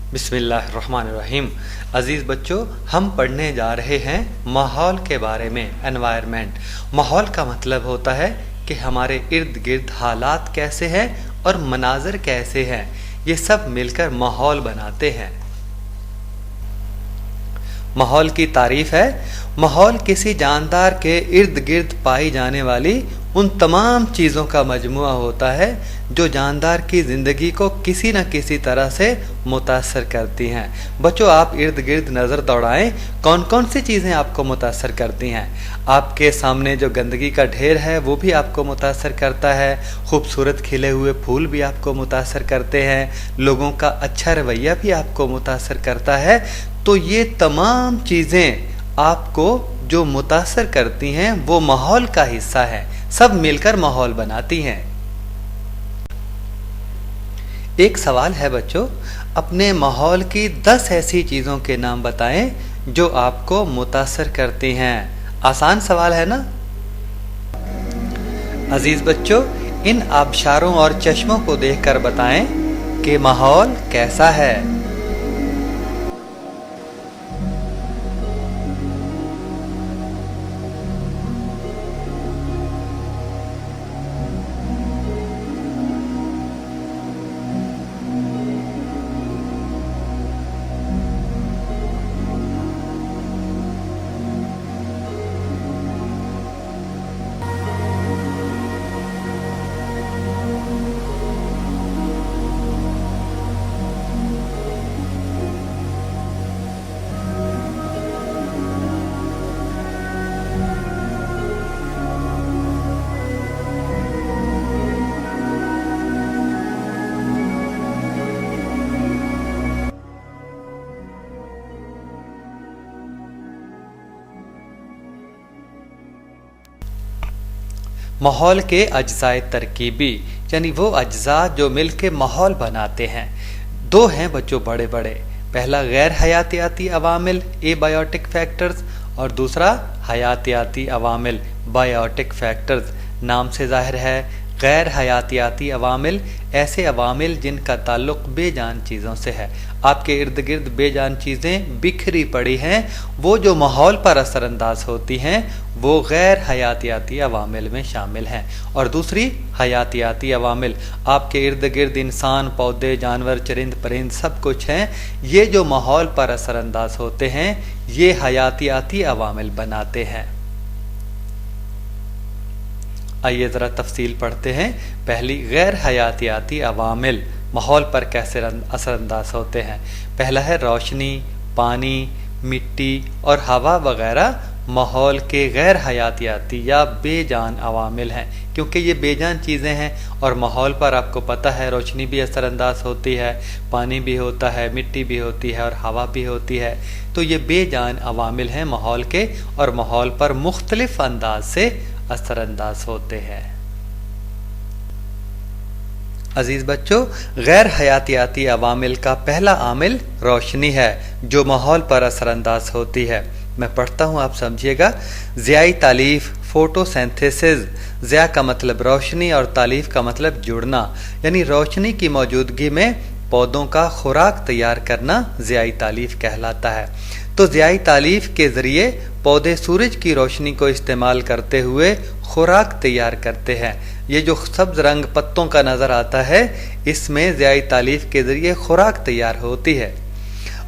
बिस्मिल्लाहिर्रहमानिर्रहीम। अज़ीज़ बच्चों, हम पढ़ने जा रहे हैं माहौल के बारे में। एनवायरनमेंट, माहौल का मतलब होता है कि हमारे इर्द गिर्द हालात कैसे हैं और मनाज़र कैसे हैं, ये सब मिलकर माहौल बनाते हैं। माहौल की तारीफ है, माहौल किसी जानदार के इर्द गिर्द पाई जाने वाली उन तमाम चीज़ों का मजमुआ होता है जो जानदार की ज़िंदगी को किसी न किसी तरह से मुतासर करती हैं। बच्चों, आप इर्द गिर्द नज़र दौड़ाएं, कौन कौन सी चीज़ें आपको मुतासर करती हैं। आपके सामने जो गंदगी का ढेर है वो भी आपको मुतासर करता है, खूबसूरत खिले हुए फूल भी आपको मुतासर करते हैं, लोगों का अच्छा रवैया भी आपको मुतासर करता है। तो ये तमाम चीज़ें आपको जो मुतासर करती हैं वो माहौल का हिस्सा है, सब मिलकर माहौल बनाती हैं। एक सवाल है बच्चों, अपने माहौल की 10 ऐसी चीज़ों के नाम बताएं जो आपको मुतासर करती हैं। आसान सवाल है ना। अजीज बच्चों, इन आबशारों और चश्मों को देखकर बताएं कि माहौल कैसा है। माहौल के अज्जाए तरकीबी, यानी वो अज्जा जो मिलके माहौल बनाते हैं, दो हैं बच्चों बड़े बड़े। पहला गैर हयातियाती अवामिल एबायोटिक फैक्टर्स और दूसरा हयातियाती अवामिल बायोटिक फैक्टर्स। नाम से जाहिर है, गैर हयातियाती अवामिल ऐसे अवामिल जिनका ताल्लुक बेजान चीज़ों से है। आपके इर्द गिर्द बेजान चीज़ें बिखरी पड़ी हैं, वो जो माहौल पर असरअंदाज होती हैं वो गैर हयातियाती अवामिल में शामिल हैं। और दूसरी हयातियाती अवामिल, आपके इर्द गिर्द इंसान, पौधे, जानवर, चरिंद परिंद सब कुछ हैं, ये जो माहौल पर असरअंदाज होते हैं ये हयातियाती अवामिल बनाते हैं। आइए ज़रा तफसील पढ़ते हैं। पहली, गैर हयातियाती अवामिल माहौल पर कैसे असरअंदाज होते हैं। पहला है रोशनी, पानी, मिट्टी और हवा वगैरह माहौल के गैर हयातियाती या बेजान अवामिल हैं, क्योंकि ये बेजान चीज़ें हैं और माहौल पर आपको पता है रोशनी भी असरअंदाज होती है, पानी भी होता है, मिट्टी भी होती है और हवा भी होती है। तो ये बेजान अवामिल हैं माहौल के और माहौल पर मुख्तलिफ अंदाज से असरअंदाज होते हैं। अजीज बच्चों, गैर हयातियाती अवामिल का पहला आमिल रोशनी है जो माहौल पर असरअंदाज होती है। मैं पढ़ता हूँ, आप समझिएगा। ज़ियाई तालीफ, फोटोसिंथेसिस। ज़िया का मतलब रोशनी और तालीफ का मतलब जुड़ना, यानी रोशनी की मौजूदगी में पौधों का खुराक तैयार करना ज़ियाई तालीफ कहलाता है। तो ज़ियाई तालीफ के ज़रिए पौधे सूरज की रोशनी को इस्तेमाल करते हुए खुराक तैयार करते हैं। ये जो सब्ज़ रंग पत्तों का नज़र आता है, इसमें ज़ियाई तालीफ के ज़रिए खुराक तैयार होती है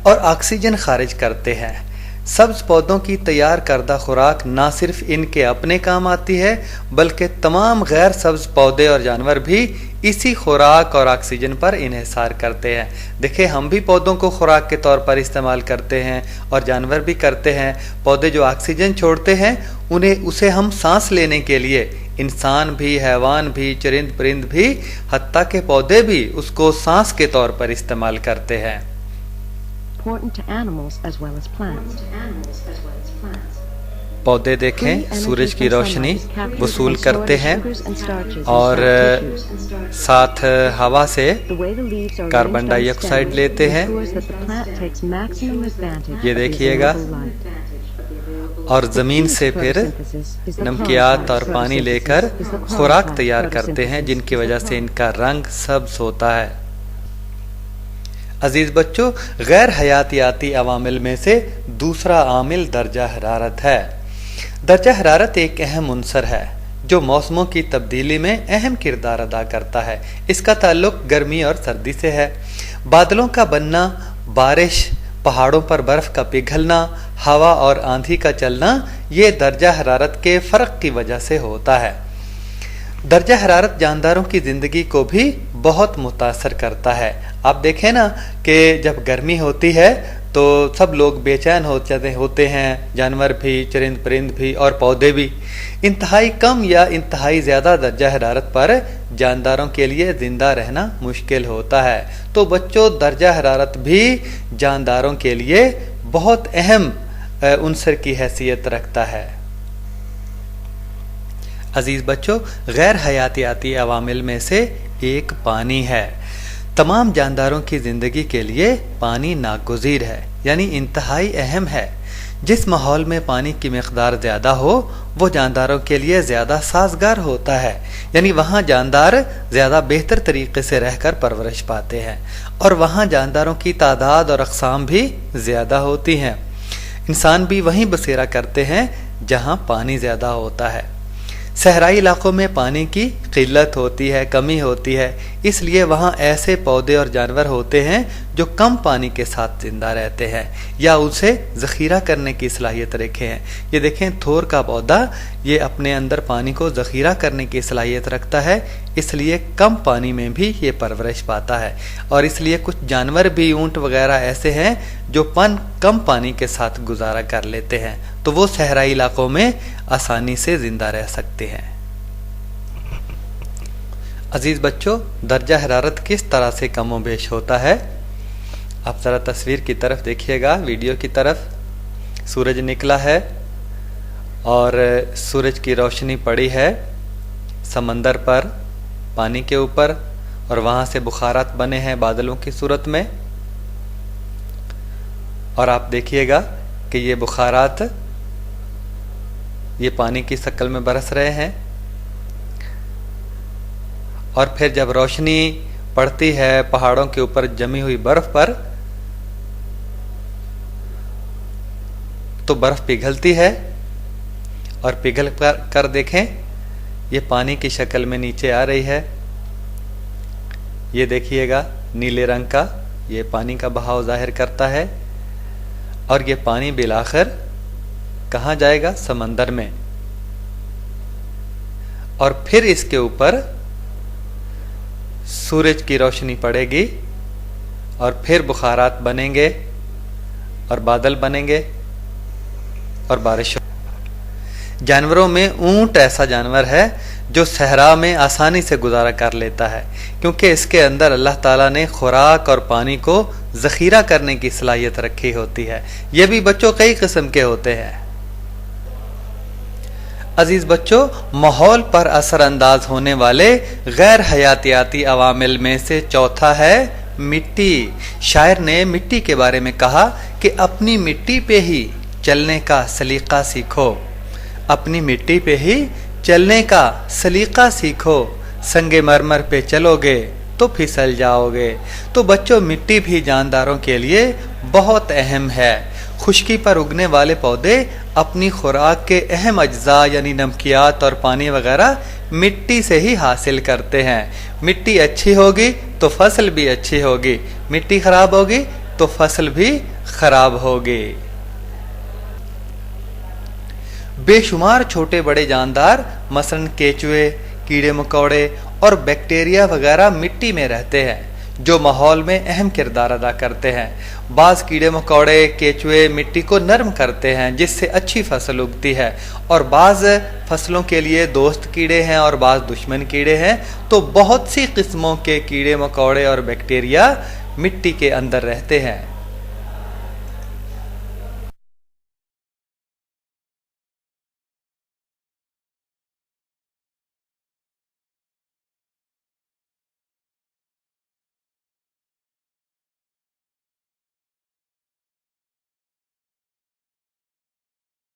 और ऑक्सीजन खारिज करते हैं। सब्ज़ पौधों की तैयार करदा खुराक ना सिर्फ इनके अपने काम आती है, बल्कि तमाम गैर सब्ज़ पौधे और जानवर भी इसी खुराक और ऑक्सीजन पर इन्हिसार करते हैं। देखिए, हम भी पौधों को खुराक के तौर पर इस्तेमाल करते हैं और जानवर भी करते हैं। पौधे जो ऑक्सीजन छोड़ते हैं उसे हम सांस लेने के लिए, इंसान भी, हैवान भी, चरिंद परिंद भी, हत्ता के पौधे भी उसको सांस के तौर पर इस्तेमाल करते हैं। पौधे देखें, सूरज की रोशनी वसूल करते हैं और साथ हवा से कार्बन डाइऑक्साइड लेते हैं। ये देखिएगा, और ज़मीन से फिर नमकियात और पानी लेकर खुराक तैयार करते हैं, जिनकी वजह से इनका रंग सब्ज होता है। अजीज बच्चों, गैर हयातियाती अवामिल में से दूसरा आमिल दर्जा हरारत है। दर्जा हरारत एक अहम उन्सर है जो मौसमों की तब्दीली में अहम किरदार अदा करता है। इसका ताल्लुक गर्मी और सर्दी से है। बादलों का बनना, बारिश, पहाड़ों पर बर्फ का पिघलना, हवा और आंधी का चलना, ये दर्जा हरारत के फ़र्क की वजह से होता है। दर्जा हरारत जानदारों की ज़िंदगी को भी बहुत मुतासर करता है। आप देखें ना कि जब गर्मी होती है तो सब लोग बेचैन होते हैं, जानवर भी, चरिंद परिंद भी और पौधे भी। इंतहाई कम या इंतहाई ज़्यादा दर्जा हरारत पर जानदारों के लिए ज़िंदा रहना मुश्किल होता है। तो बच्चों, दर्जा हरारत भी जानदारों के लिए बहुत अहम उन्सर की हैसियत रखता है। अजीज बच्चों, गैर हयातियाती अवामिल में से एक पानी है। तमाम जानदारों की ज़िंदगी के लिए पानी नागुज़ीर है, यानी इंतहाई अहम है। जिस माहौल में पानी की मिक़दार ज़्यादा हो वो जानदारों के लिए ज़्यादा साजगार होता है, यानी वहाँ जानदार ज़्यादा बेहतर तरीके से रहकर परवरिश पाते हैं और वहाँ जानदारों की तादाद और अक़साम भी ज़्यादा होती हैं। इंसान भी वहीं बसेरा करते हैं जहाँ पानी ज़्यादा होता है। सहराई इलाकों में पानी की किल्लत होती है, कमी होती है, इसलिए वहाँ ऐसे पौधे और जानवर होते हैं जो कम पानी के साथ जिंदा रहते हैं या उसे ज़ख़ीरा करने की सलाहियत रखे हैं। ये देखें, थोर का पौधा ये अपने अंदर पानी को ज़ख़ीरा करने की सलाहियत रखता है, इसलिए कम पानी में भी ये परवरिश पाता है। और इसलिए कुछ जानवर भी, ऊँट वगैरह ऐसे हैं जो कम पानी के साथ गुजारा कर लेते हैं, तो वो सहराई इलाकों में आसानी से ज़िंदा रह सकते हैं। अजीज़ बच्चों, दर्जा हरारत किस तरह से कम व बेश होता है? आप ज़रा तस्वीर की तरफ देखिएगा, वीडियो की तरफ। सूरज निकला है और सूरज की रोशनी पड़ी है समंदर पर, पानी के ऊपर, और वहाँ से बुखारात बने हैं बादलों की सूरत में। और आप देखिएगा कि ये बुखारात ये पानी की शक्ल में बरस रहे हैं। और फिर जब रोशनी पड़ती है पहाड़ों के ऊपर जमी हुई बर्फ पर, तो बर्फ पिघलती है और पिघल कर देखें, ये पानी की शक्ल में नीचे आ रही है। ये देखिएगा, नीले रंग का ये पानी का बहाव जाहिर करता है। और ये पानी बिलाखिर कहाँ जाएगा? समंदर में। और फिर इसके ऊपर सूरज की रोशनी पड़ेगी और फिर बुखारात बनेंगे और बादल बनेंगे और बारिश। जानवरों में ऊंट ऐसा जानवर है जो सहरा में आसानी से गुजारा कर लेता है, क्योंकि इसके अंदर अल्लाह ताला ने खुराक और पानी को ज़ख़ीरा करने की सलाहियत रखी होती है। ये भी बच्चों कई किस्म के होते हैं। अजीज बच्चों, माहौल पर असरअंदाज होने वाले गैर हयातियाती अवामिल में से चौथा है मिट्टी। शायर ने मिट्टी के बारे में कहा कि अपनी मिट्टी पे ही चलने का सलीका सीखो, अपनी मिट्टी पे ही चलने का सलीका सीखो, संगे मरमर पे चलोगे तो फिसल जाओगे। तो बच्चों, मिट्टी भी जानदारों के लिए बहुत अहम है। खुश्की पर उगने वाले पौधे अपनी खुराक के अहम अज्जा यानी नमकियात और पानी वगैरह मिट्टी से ही हासिल करते हैं। मिट्टी अच्छी होगी तो फसल भी अच्छी होगी, मिट्टी खराब होगी तो फसल भी खराब होगी। बेशुमार छोटे बड़े जानदार मसलन केचुए, कीड़े मकोड़े और बैक्टीरिया वगैरह मिट्टी में रहते हैं, जो माहौल में अहम किरदार अदा करते हैं। बाज़ कीड़े मकोड़े, केचुए मिट्टी को नरम करते हैं जिससे अच्छी फसल उगती है, और बाज़ फसलों के लिए दोस्त कीड़े हैं और बाज़ दुश्मन कीड़े हैं। तो बहुत सी किस्मों के कीड़े मकोड़े और बैक्टीरिया मिट्टी के अंदर रहते हैं।